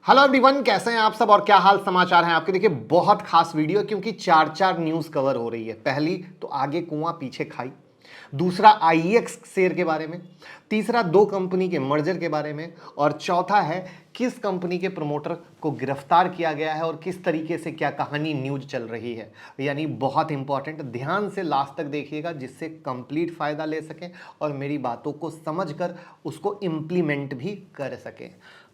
Hello everyone, कैसे हैं आप सब और क्या हाल समाचार हैं आपके। देखिए बहुत खास वीडियो है क्योंकि चार चार न्यूज़ कवर हो रही है। पहली तो आगे कुआं पीछे खाई, दूसरा आईएक्स शेयर के बारे में, तीसरा दो कंपनी के मर्जर के बारे में, और चौथा है किस कंपनी के प्रमोटर को गिरफ्तार किया गया है और किस तरीके से क्या कहानी न्यूज चल रही है। यानी बहुत इंपॉर्टेंट, ध्यान से लास्ट तक देखिएगा जिससे कंप्लीट फायदा ले सकें और मेरी बातों को समझकर उसको इम्प्लीमेंट भी कर सकें।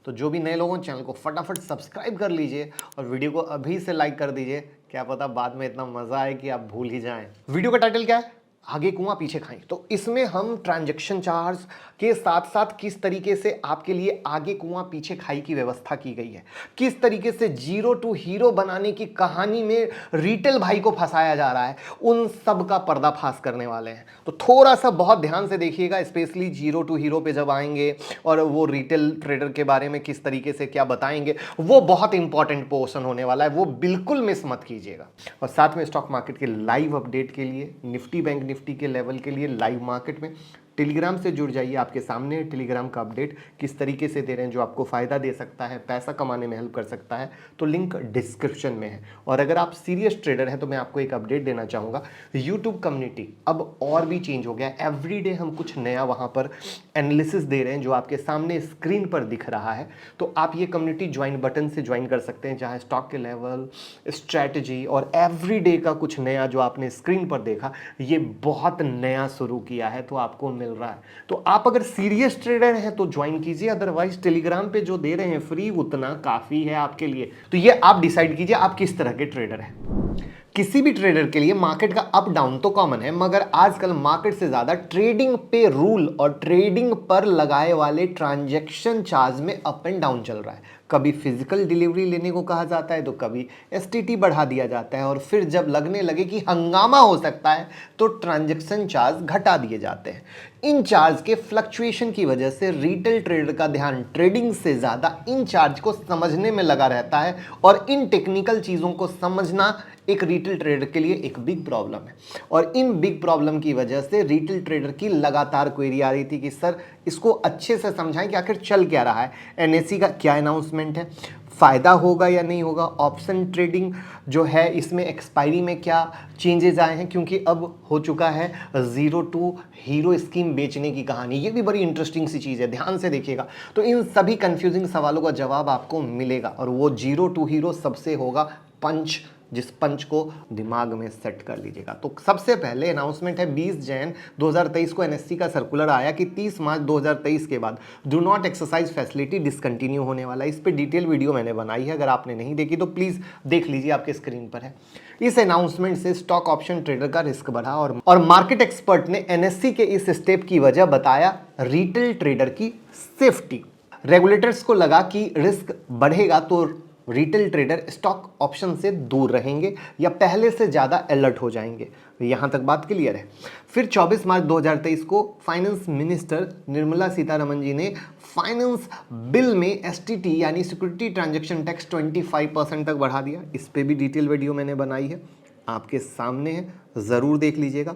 तो जो भी नए लोगों चैनल को फटाफट सब्सक्राइब कर लीजिए और वीडियो को अभी से लाइक कर दीजिए। क्या पता बाद में इतना मजा आए कि आप भूल ही जाएं। वीडियो का टाइटल क्या है? आगे कुआं पीछे खाई। तो इसमें हम ट्रांजैक्शन चार्ज के साथ साथ किस तरीके से आपके लिए आगे कुआं पीछे खाई की व्यवस्था की गई है, किस तरीके से जीरो टू हीरो बनाने की कहानी में रिटेल भाई को फंसाया जा रहा है, उन सब का पर्दाफाश करने वाले हैं। तो थोड़ा सा बहुत ध्यान से देखिएगा, स्पेशली जीरो टू हीरो पे जब आएंगे और वो रिटेल ट्रेडर के बारे में किस तरीके से क्या बताएंगे, वो बहुत इंपॉर्टेंट पोर्शन होने वाला है, वो बिल्कुल मिस मत कीजिएगा। और साथ में स्टॉक मार्केट के लाइव अपडेट के लिए, निफ्टी बैंक निफ्टी के लेवल के लिए लाइव मार्केट में टेलीग्राम से जुड़ जाइए। आपके सामने टेलीग्राम का अपडेट किस तरीके से दे रहे हैं जो आपको फायदा दे सकता है, पैसा कमाने में हेल्प कर सकता है, तो लिंक डिस्क्रिप्शन में है। और अगर आप सीरियस ट्रेडर हैं तो मैं आपको एक अपडेट देना चाहूँगा, यूट्यूब कम्युनिटी अब और भी चेंज हो गया है। एवरीडे हम कुछ नया वहाँ पर एनालिसिस दे रहे हैं जो आपके सामने स्क्रीन पर दिख रहा है। तो आप ये कम्युनिटी ज्वाइन बटन से ज्वाइन कर सकते हैं, जहाँ स्टॉक के लेवल, स्ट्रैटेजी और एवरीडे का कुछ नया जो आपने स्क्रीन पर देखा, ये बहुत नया शुरू किया है तो आपको मिल रहा है। तो आप अगर सीरियस ट्रेडर हैं तो ज्वाइन कीजिए, अदरवाइज टेलीग्राम पे जो दे रहे हैं फ्री उतना काफी है आपके लिए। तो ये आप डिसाइड कीजिए आप किस तरह के ट्रेडर हैं। किसी भी ट्रेडर के लिए मार्केट का अप डाउन तो कॉमन है, मगर आजकल मार्केट से ज्यादा ट्रेडिंग पे रूल और ट्रेडिंग पर लगाए वाले ट्रांजैक्शन चार्ज में अप एंड डाउन चल रहा है। कभी फिजिकल डिलीवरी लेने को कहा जाता है तो कभी एसटीटी बढ़ा दिया जाता है, और फिर जब लगने लगे कि हंगामा हो सकता है तो ट्रांजैक्शन चार्ज घटा दिए जाते हैं। इन चार्ज के फ्लक्चुएशन की वजह से रिटेल ट्रेडर का ध्यान ट्रेडिंग से ज़्यादा इन चार्ज को समझने में लगा रहता है, और इन टेक्निकल चीज़ों को समझना एक रिटेल ट्रेडर के लिए एक बिग प्रॉब्लम है। और इन बिग प्रॉब्लम की वजह से रिटेल ट्रेडर की लगातार क्वेरी आ रही थी कि सर इसको अच्छे से समझाएं कि आखिर चल क्या रहा है, एनएससी का क्या अनाउंसमेंट है, फ़ायदा होगा या नहीं होगा, ऑप्शन ट्रेडिंग जो है इसमें एक्सपायरी में क्या चेंजेस आए हैं, क्योंकि अब हो चुका है जीरो टू हीरो स्कीम बेचने की कहानी। ये भी बड़ी इंटरेस्टिंग सी चीज़ है, ध्यान से देखिएगा। तो इन सभी कंफ्यूजिंग सवालों का जवाब आपको मिलेगा, और वो जीरो टू हीरो सबसे होगा पंच, जिस पंच को दिमाग में सेट कर लीजिएगा। तो सबसे पहले अनाउंसमेंट है 20 जैन 2023 को एनएससी का सर्कुलर आया कि 30 मार्च 2023 के बाद do not exercise facility discontinue होने वाला है। इस पे डिटेल वीडियो मैंने बनाई है, अगर आपने नहीं देखी तो प्लीज़ देख लीजिए, आपके स्क्रीन पर है। इस अनाउंसमेंट से स्टॉक ऑप्शन ट्रेडर का रिस्क बढ़ा, और मार्केट एक्सपर्ट ने एनएससी के इस स्टेप की वजह बताया रिटेल ट्रेडर की सेफ्टी। रेगुलेटर्स को लगा कि रिस्क बढ़ेगा तो रिटेल ट्रेडर स्टॉक ऑप्शन से दूर रहेंगे या पहले से ज़्यादा अलर्ट हो जाएंगे। यहाँ तक बात क्लियर है। फिर 24 मार्च 2023 को फाइनेंस मिनिस्टर निर्मला सीतारमण जी ने फाइनेंस बिल में एसटीटी यानी सिक्योरिटी ट्रांजैक्शन टैक्स 25% तक बढ़ा दिया। इस पे भी डिटेल वीडियो मैंने बनाई है, आपके सामने है, ज़रूर देख लीजिएगा।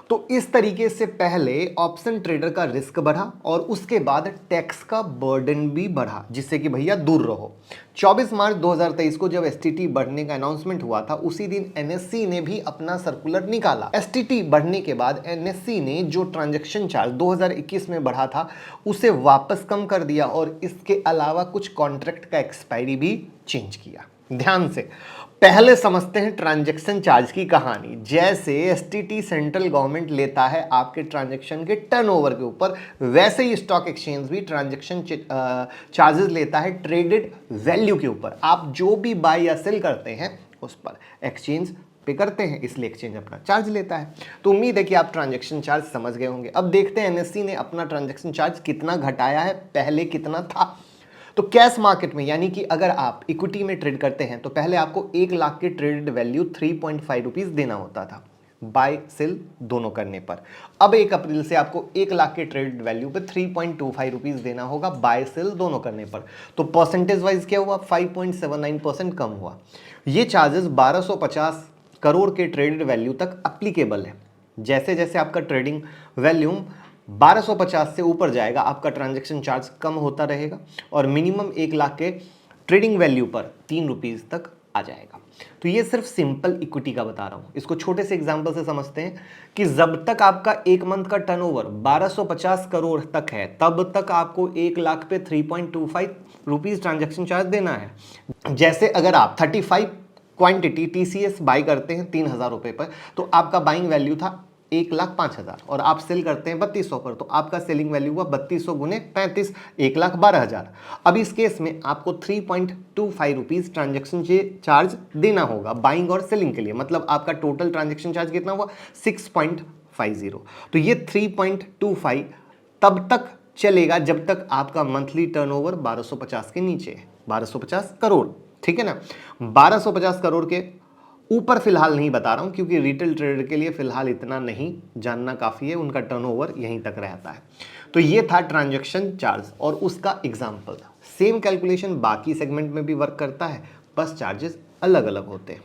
तो इस तरीके से पहले ऑप्शन ट्रेडर का रिस्क बढ़ा और उसके बाद टैक्स का बर्डन भी बढ़ा, जिससे कि भैया दूर रहो। 24 मार्च 2023 को जब एसटीटी बढ़ने का अनाउंसमेंट हुआ था, उसी दिन एनएससी ने भी अपना सर्कुलर निकाला। एसटीटी बढ़ने के बाद एनएससी ने जो ट्रांजैक्शन चार्ज 2021 में बढ़ा था उसे वापस कम कर दिया, और इसके अलावा कुछ कॉन्ट्रैक्ट का एक्सपायरी भी चेंज किया। ध्यान से पहले समझते हैं ट्रांजैक्शन चार्ज की कहानी। जैसे एसटीटी सेंट्रल गवर्नमेंट लेता है आपके ट्रांजैक्शन के टर्नओवर के ऊपर, वैसे ही स्टॉक एक्सचेंज भी ट्रांजैक्शन चार्जेस लेता है ट्रेडेड वैल्यू के ऊपर। आप जो भी बाय या सेल करते हैं उस पर एक्सचेंज पे करते हैं, इसलिए एक्सचेंज अपना चार्ज लेता है। तो उम्मीद है कि आप ट्रांजैक्शन चार्ज समझ गए होंगे। अब देखते हैं एनएससी ने अपना ट्रांजैक्शन चार्ज कितना घटाया है, पहले कितना था। तो कैश मार्केट में, यानी कि अगर आप इक्विटी में ट्रेड करते हैं तो पहले आपको 1 लाख की ट्रेडेड वैल्यू 3.5 रुपीज देना होता था बाय सेल दोनों करने पर। अब 1 अप्रैल से आपको 1 लाख के ट्रेडेड वैल्यू पे 3.25 रुपीज देना होगा बाय सेल दोनों करने पर। तो परसेंटेज वाइज क्या हुआ, 5.79% कम हुआ। ये चार्जेस 1250 करोड़ के ट्रेडेड वैल्यू तक अप्लीकेबल है। जैसे जैसे आपका ट्रेडिंग वैल्यूम 1250 से ऊपर जाएगा आपका ट्रांजैक्शन चार्ज कम होता रहेगा, और मिनिमम 1 लाख के ट्रेडिंग वैल्यू पर 3 रुपीज़ तक आ जाएगा। तो ये सिर्फ सिंपल इक्विटी का बता रहा हूँ। इसको छोटे से एग्जांपल से समझते हैं कि जब तक आपका एक मंथ का टर्नओवर 1250 करोड़ तक है तब तक आपको 1 लाख पे 3.25 रुपीज़ ट्रांजैक्शन चार्ज देना है। जैसे अगर आप 35 क्वांटिटी TCS बाई करते हैं 3,000 रुपये पर, तो आपका बाइंग वैल्यू था 1,05,000 और आप सेल करते हैं 3200 पर, तो आपका सेलिंग वैल्यू हुआ 3200 गुने 35, 1,12,000। अब इस केस में आपको 3.25 रुपीज़ ट्रांजेक्शन चार्ज देना होगा बाइंग और सेलिंग के लिए। मतलब आपका टोटल ट्रांजेक्शन चार्ज कितना हुआ 6.50। तो ये 3.25 तब तक चलेगा जब तक आपका मंथली टर्नओवर 1250 के नीचे है, 1250 करोड़, ठीक है ना। 1250 करोड़ के ऊपर फिलहाल नहीं बता रहा हूं क्योंकि रिटेल ट्रेडर के लिए फिलहाल इतना नहीं जानना काफ़ी है, उनका टर्नओवर यहीं तक रहता है। तो ये था ट्रांजैक्शन चार्ज और उसका एग्जाम्पल था। सेम कैलकुलेशन बाकी सेगमेंट में भी वर्क करता है, बस चार्जेस अलग अलग होते हैं।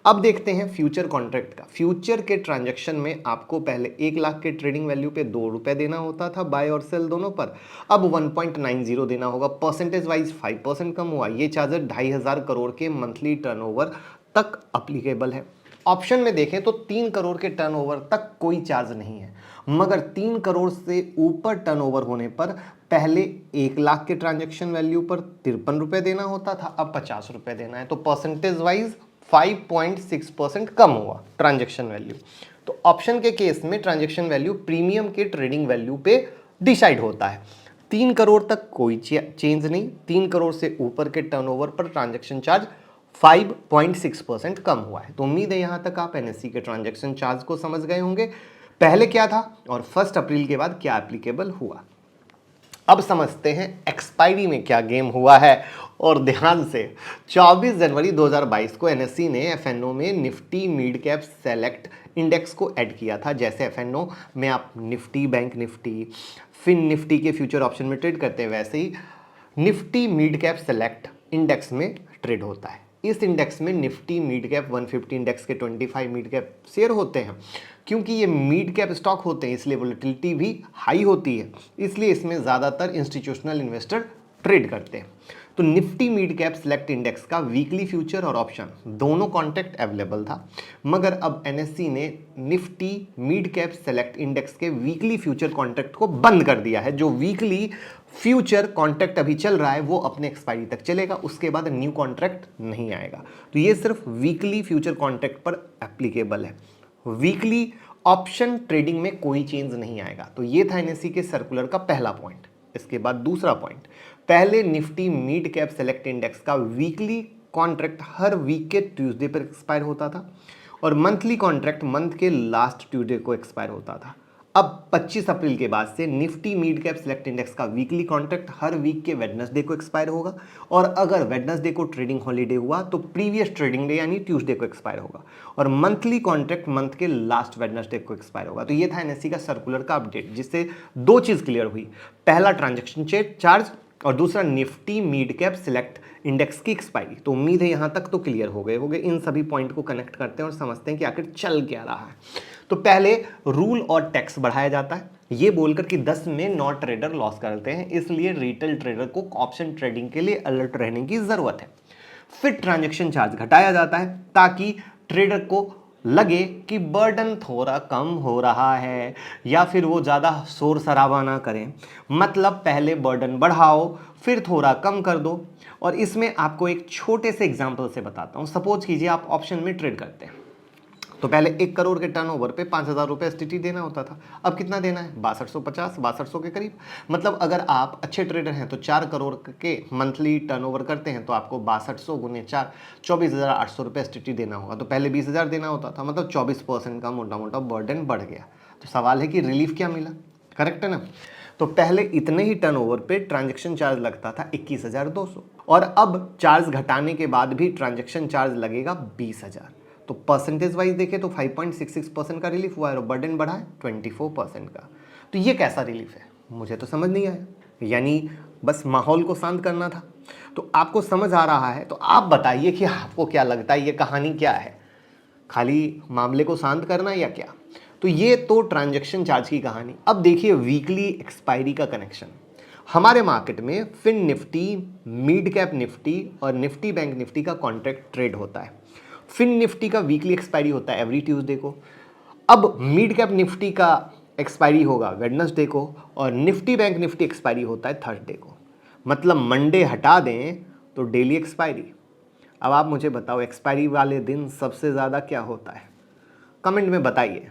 अब देखते हैं फ्यूचर कॉन्ट्रैक्ट का। फ्यूचर के ट्रांजैक्शन में आपको पहले 1 लाख के ट्रेडिंग वैल्यू पे 2 रुपए देना होता था बाय और सेल दोनों पर, अब 1.90 देना होगा। परसेंटेज वाइज 5% कम हुआ। ये चार्जर 2,500 करोड़ के मंथली टर्नओवर तक अप्लीकेबल है। ऑप्शन में देखें तो 3 करोड़ के टर्नओवर तक कोई चार्ज नहीं है, मगर 3 करोड़ से ऊपर टर्नओवर होने पर पहले 1 लाख के ट्रांजैक्शन वैल्यू पर 53 रुपए देना होता था, अब 50 रुपए देना है। तो परसेंटेज वाइज 5.6% कम हुआ ट्रांजैक्शन वैल्यू। तो ऑप्शन के केस में ट्रांजैक्शन वैल्यू प्रीमियम के ट्रेडिंग वैल्यू पे डिसाइड होता है। 3 करोड़ तक कोई चेंज नहीं, 3 करोड़ से ऊपर के टर्नओवर पर ट्रांजैक्शन चार्ज 5.6% कम हुआ है। तो उम्मीद है यहां तक आप NSE के ट्रांजैक्शन चार्ज को समझ गए होंगे, पहले क्या था और 1 अप्रैल के बाद क्या एप्लीकेबल हुआ। अब समझते हैं एक्सपायरी में क्या गेम हुआ है। और ध्यान से 24 जनवरी 2022 को NSE ने FNO में Nifty mid cap select index को ऐड किया था। जैसे FNO में आप Nifty, bank Nifty, fin Nifty के फ्यूचर ऑप्शन में ट्रेड करते हैं, वैसे ही Nifty mid cap select index में ट्रेड होता है। इस इंडेक्स में निफ्टी मिड कैप 150 इंडेक्स के 25 मिड कैप शेयर होते हैं। क्योंकि ये मिड कैप स्टॉक होते हैं इसलिए वोलेटिलिटी भी हाई होती है, इसलिए इसमें ज़्यादातर इंस्टीट्यूशनल इन्वेस्टर ट्रेड करते हैं। तो Nifty mid cap select index का वीकली फ्यूचर और ऑप्शन दोनों कॉन्ट्रैक्ट अवेलेबल था, मगर अब NSE ने Nifty mid cap select index के वीकली फ्यूचर कॉन्ट्रैक्ट को बंद कर दिया है। जो वीकली फ्यूचर कॉन्ट्रैक्ट अभी चल रहा है वो अपने एक्सपायरी तक चलेगा, उसके बाद न्यू कॉन्ट्रैक्ट नहीं आएगा। तो ये सिर्फ वीकली फ्यूचर कॉन्ट्रैक्ट पर एप्लीकेबल है, वीकली ऑप्शन ट्रेडिंग में कोई चेंज नहीं आएगा। तो ये था NSE के सर्कुलर का पहला पॉइंट। इसके बाद दूसरा पॉइंट, पहले Nifty mid cap select index का वीकली कॉन्ट्रैक्ट हर वीक के ट्यूसडे पर एक्सपायर होता था और मंथली कॉन्ट्रैक्ट मंथ के लास्ट ट्यूसडे को एक्सपायर होता था। अब 25 अप्रैल के बाद से Nifty mid cap select index का वीकली कॉन्ट्रैक्ट हर वीक के वेडनेसडे को एक्सपायर होगा और अगर वेडनेसडे को ट्रेडिंग हॉलीडे हुआ तो प्रीवियस ट्रेडिंग डे यानी ट्यूसडे को एक्सपायर होगा और मंथली कॉन्ट्रैक्ट मंथ के लास्ट वेडनेसडे को एक्सपायर होगा। तो ये था NSE का सर्कुलर का अपडेट, जिससे दो चीज़ क्लियर हुई, पहला ट्रांजेक्शन चार्ज और दूसरा Nifty mid cap select index की एक्सपायरी। तो उम्मीद है यहाँ तक तो क्लियर हो गए। इन सभी पॉइंट को कनेक्ट करते हैं और समझते हैं कि आखिर चल क्या रहा है। तो पहले रूल और टैक्स बढ़ाया जाता है ये बोलकर कि 10 में 9 ट्रेडर लॉस करते हैं, इसलिए रिटेल ट्रेडर को ऑप्शन ट्रेडिंग के लिए अलर्ट रहने की जरूरत है। फिर ट्रांजैक्शन चार्ज घटाया जाता है ताकि ट्रेडर को लगे कि बर्डन थोड़ा कम हो रहा है या फिर वो ज़्यादा शोर शराबा ना करें। मतलब पहले बर्डन बढ़ाओ फिर थोड़ा कम कर दो। और इसमें आपको एक छोटे से एग्जांपल से बताता हूँ। सपोज कीजिए आप ऑप्शन में ट्रेड करते हैं तो पहले 1 करोड़ के टर्नओवर पे 5,000 रुपये STT देना होता था, अब कितना देना है 6250, 6200 के करीब। मतलब अगर आप अच्छे ट्रेडर हैं तो 4 करोड़ के मंथली टर्नओवर करते हैं तो आपको 6200 गुने 4 24,800 रुपये STT देना होगा। तो पहले 20,000 देना होता था, मतलब 24% का मोटा मोटा बर्डन बढ़ गया। तो सवाल है कि रिलीफ क्या मिला, करेक्ट है ना। तो पहले इतने ही टर्नओवर पे ट्रांजैक्शन चार्ज लगता था 21,200 और अब चार्ज घटाने के बाद भी ट्रांजैक्शन चार्ज लगेगा 20,000। तो परसेंटेज वाइज देखें तो 5.66% का रिलीफ हुआ है और बर्डन बढ़ा है 24% का। तो ये कैसा रिलीफ है मुझे तो समझ नहीं आया, यानी बस माहौल को शांत करना था। तो आपको समझ आ रहा है तो आप बताइए कि आपको क्या लगता है ये कहानी क्या है, खाली मामले को शांत करना या क्या। तो ये तो ट्रांजैक्शन चार्ज की कहानी। अब देखिए वीकली एक्सपायरी का कनेक्शन। हमारे मार्केट में Fin Nifty, mid cap Nifty और निफ्टी बैंक निफ्टी का कॉन्ट्रैक्ट ट्रेड होता है। फिन निफ्टी का वीकली एक्सपायरी होता है एवरी ट्यूसडे को। अब मिड कैप निफ्टी का एक्सपायरी होगा वेडनेसडे को और निफ्टी बैंक निफ्टी एक्सपायरी होता है थर्सडे को। मतलब मंडे हटा दें तो डेली एक्सपायरी। अब आप मुझे बताओ एक्सपायरी वाले दिन सबसे ज़्यादा क्या होता है? कमेंट में बताइए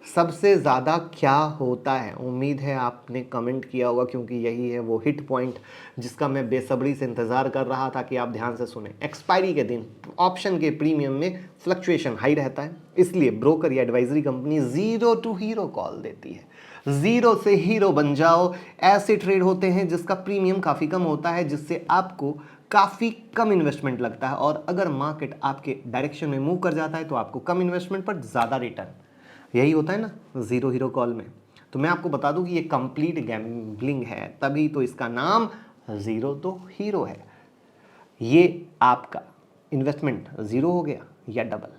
सबसे ज़्यादा क्या होता है। उम्मीद है आपने कमेंट किया होगा क्योंकि यही है वो हिट पॉइंट जिसका मैं बेसब्री से इंतज़ार कर रहा था कि आप ध्यान से सुने। एक्सपायरी के दिन ऑप्शन के प्रीमियम में फ्लक्चुएशन हाई रहता है, इसलिए ब्रोकर या advisory company zero to hero call देती है। जीरो से हीरो बन जाओ, ऐसे ट्रेड होते हैं जिसका प्रीमियम काफ़ी कम होता है, जिससे आपको काफ़ी कम इन्वेस्टमेंट लगता है और अगर मार्केट आपके डायरेक्शन में मूव कर जाता है तो आपको कम इन्वेस्टमेंट पर ज़्यादा रिटर्न। यही होता है ना जीरो हीरो कॉल में। तो मैं आपको बता दूं कि ये कंप्लीट गैम्बलिंग है, तभी तो इसका नाम जीरो तो हीरो है। ये आपका इन्वेस्टमेंट जीरो हो गया या डबल।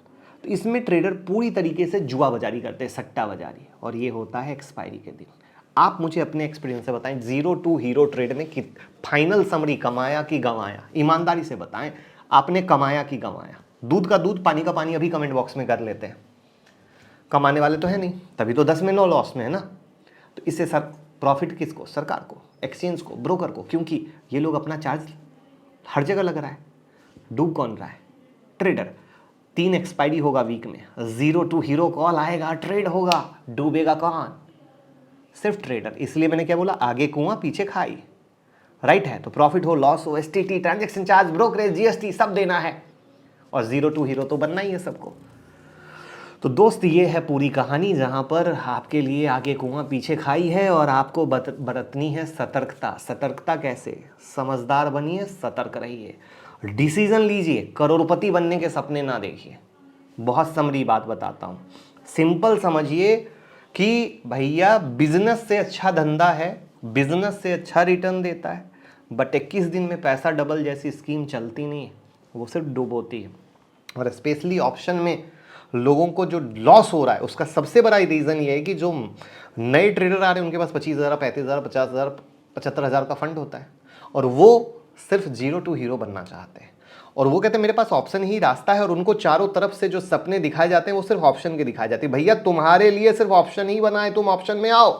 तो इसमें ट्रेडर पूरी तरीके से जुआ बाजारी करते हैं, सट्टा बाजारी, और ये होता है एक्सपायरी के दिन। आप मुझे अपने एक्सपीरियंस से बताएं जीरो टू हीरो ट्रेड में कि फाइनल समरी कमाया कि गंवाया? ईमानदारी से बताएं आपने कमाया कि गंवाया। दूध का दूध पानी का पानी अभी कमेंट बॉक्स में कर लेते हैं। कमाने वाले तो है नहीं, तभी तो 10 में 9 लॉस में है ना। तो इससे सर प्रॉफिट किसको? सरकार को, एक्सचेंज को, ब्रोकर को, क्योंकि ये लोग अपना चार्ज हर जगह लग रहा है। डूब कौन रहा है? ट्रेडर। 3 एक्सपायरी होगा वीक में, जीरो टू हीरो कॉल आएगा, ट्रेड होगा, डूबेगा कौन? सिर्फ ट्रेडर। इसलिए मैंने क्या बोला, आगे कुआं पीछे खाई। राइट है? तो प्रॉफिट हो, लॉस हो, STT, transaction charge, brokerage, GST सब देना है और जीरो टू हीरो तो बनना ही है सबको। तो दोस्त ये है पूरी कहानी जहाँ पर आपके लिए आगे कुआं पीछे खाई है और आपको बरतनी है सतर्कता। सतर्कता कैसे? समझदार बनिए, सतर्क रहिए, डिसीजन लीजिए, करोड़पति बनने के सपने ना देखिए। बहुत समरी बात बताता हूँ, सिंपल समझिए कि भैया बिजनेस से अच्छा धंधा है, बिजनेस से अच्छा रिटर्न देता है, बट 21 दिन में पैसा डबल जैसी स्कीम चलती नहीं है, वो सिर्फ डुबोती है। और स्पेशली ऑप्शन में लोगों को जो लॉस हो रहा है उसका सबसे बड़ा रीज़न ये है कि जो नए ट्रेडर आ रहे हैं उनके पास 25,000, 35,000, 50,000, 75,000 का फंड होता है और वो सिर्फ जीरो टू हीरो बनना चाहते हैं। और वो कहते हैं मेरे पास ऑप्शन ही रास्ता है, और उनको चारों तरफ से जो सपने दिखाए जाते हैं वो सिर्फ ऑप्शन के दिखाए जाते हैं। भैया तुम्हारे लिए सिर्फ ऑप्शन ही बना है, तुम ऑप्शन में आओ।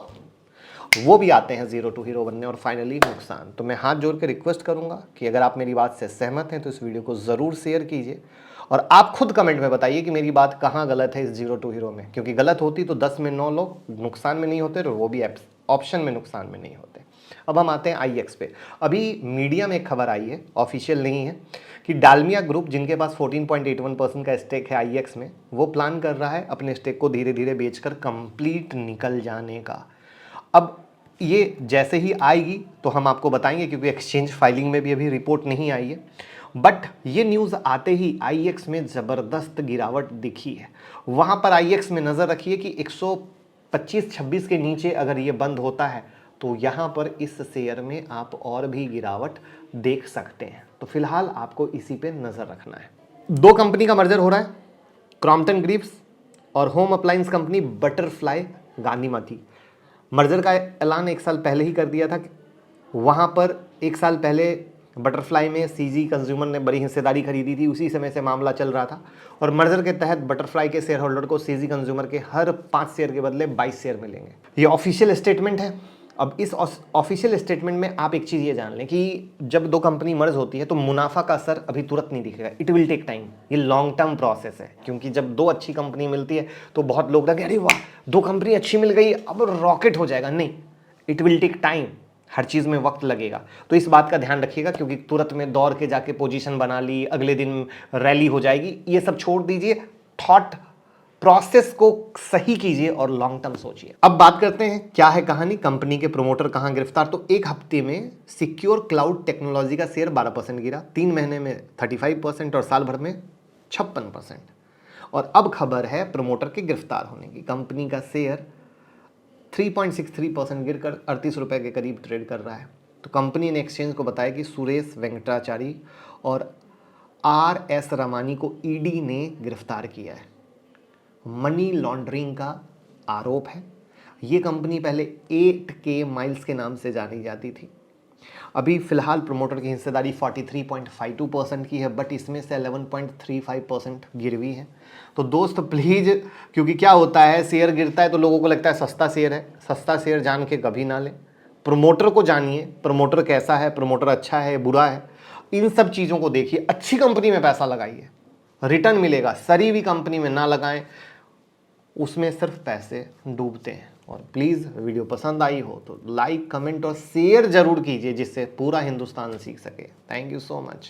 वो भी आते हैं जीरो टू हीरो बनने और फाइनली नुकसान। तो मैं हाथ जोड़ के रिक्वेस्ट करूंगा कि अगर आप मेरी बात से सहमत हैं तो इस वीडियो को ज़रूर शेयर कीजिए और आप खुद कमेंट में बताइए कि मेरी बात कहाँ गलत है इस जीरो टू हीरो में, क्योंकि गलत होती तो 10 में 9 लोग नुकसान में नहीं होते और वो भी ऑप्शन में नुकसान में नहीं होते। अब हम आते हैं आईएक्स पे। अभी मीडिया में एक खबर आई है, ऑफिशियल नहीं है, कि डालमिया ग्रुप जिनके पास 14.81% का स्टेक है आईएक्स में, वो प्लान कर रहा है अपने स्टेक को धीरे धीरे बेचकर कंप्लीट निकल जाने का। अब ये जैसे ही आएगी तो हम आपको बताएंगे, क्योंकि एक्सचेंज फाइलिंग में भी अभी रिपोर्ट नहीं आई है। बट ये न्यूज़ आते ही आईएक्स में ज़बरदस्त गिरावट दिखी है। वहाँ पर आईएक्स में नज़र रखिए कि 125-26 के नीचे अगर ये बंद होता है तो यहाँ पर इस शेयर में आप और भी गिरावट देख सकते हैं। तो फिलहाल आपको इसी पे नज़र रखना है। 2 कंपनी का मर्जर हो रहा है, क्रॉम्पटन ग्रीव्स और home appliance company Butterfly Gandhimathi. Merger का ऐलान 1 साल पहले ही कर दिया था। वहाँ पर 1 साल पहले बटरफ्लाई में सीजी कंज्यूमर ने बड़ी हिस्सेदारी खरीदी थी, उसी समय से मामला चल रहा था और मर्जर के तहत बटरफ्लाई के शेयर होल्डर को सीजी कंज्यूमर के हर 5 शेयर के बदले 22 शेयर मिलेंगे। ये ऑफिशियल स्टेटमेंट है। अब इस ऑफिशियल स्टेटमेंट में आप एक चीज़ ये जान लें कि जब 2 कंपनी मर्ज होती है तो मुनाफा का असर अभी तुरंत नहीं दिखेगा, इट विल टेक टाइम। ये लॉन्ग टर्म प्रोसेस है, क्योंकि जब 2 अच्छी कंपनी मिलती है तो बहुत लोग लगे अरे वाह 2 कंपनी अच्छी मिल गई अब रॉकेट हो जाएगा। नहीं, इट विल टेक टाइम, हर चीज़ में वक्त लगेगा। तो इस बात का ध्यान रखिएगा, क्योंकि तुरंत में दौड़ के जाके पोजीशन बना ली, अगले दिन रैली हो जाएगी, ये सब छोड़ दीजिए। थॉट प्रोसेस को सही कीजिए और लॉन्ग टर्म सोचिए। अब बात करते हैं क्या है कहानी, कंपनी के प्रमोटर कहां गिरफ्तार। तो एक हफ्ते में सिक्योर क्लाउड टेक्नोलॉजी का शेयर 12% गिरा, 3 महीने में 35% और साल भर में 56%। और अब खबर है प्रमोटर के गिरफ्तार होने की। कंपनी का शेयर 3.63% गिरकर 38 रुपए के करीब ट्रेड कर रहा है। तो कंपनी ने एक्सचेंज को बताया कि सुरेश वेंकटाचारी और RS रमानी को ईडी ने गिरफ्तार किया है। मनी लॉन्ड्रिंग का आरोप है। ये कंपनी पहले 8K माइल्स के नाम से जानी जाती थी। अभी फिलहाल प्रमोटर की हिस्सेदारी 43.52% की है, बट इसमें से 11.35% गिरवी है। तो दोस्त प्लीज़, क्योंकि क्या होता है, शेयर गिरता है तो लोगों को लगता है सस्ता शेयर है। सस्ता शेयर जान के कभी ना लें। प्रमोटर को जानिए, प्रमोटर कैसा है, प्रमोटर अच्छा है बुरा है, इन सब चीज़ों को देखिए। अच्छी कंपनी में पैसा लगाइए, रिटर्न मिलेगा। सड़ी हुई कंपनी में ना लगाएं, उसमें सिर्फ पैसे डूबते हैं। और प्लीज़ वीडियो पसंद आई हो तो लाइक, कमेंट और शेयर जरूर कीजिए, जिससे पूरा हिंदुस्तान सीख सके। Thank you so much.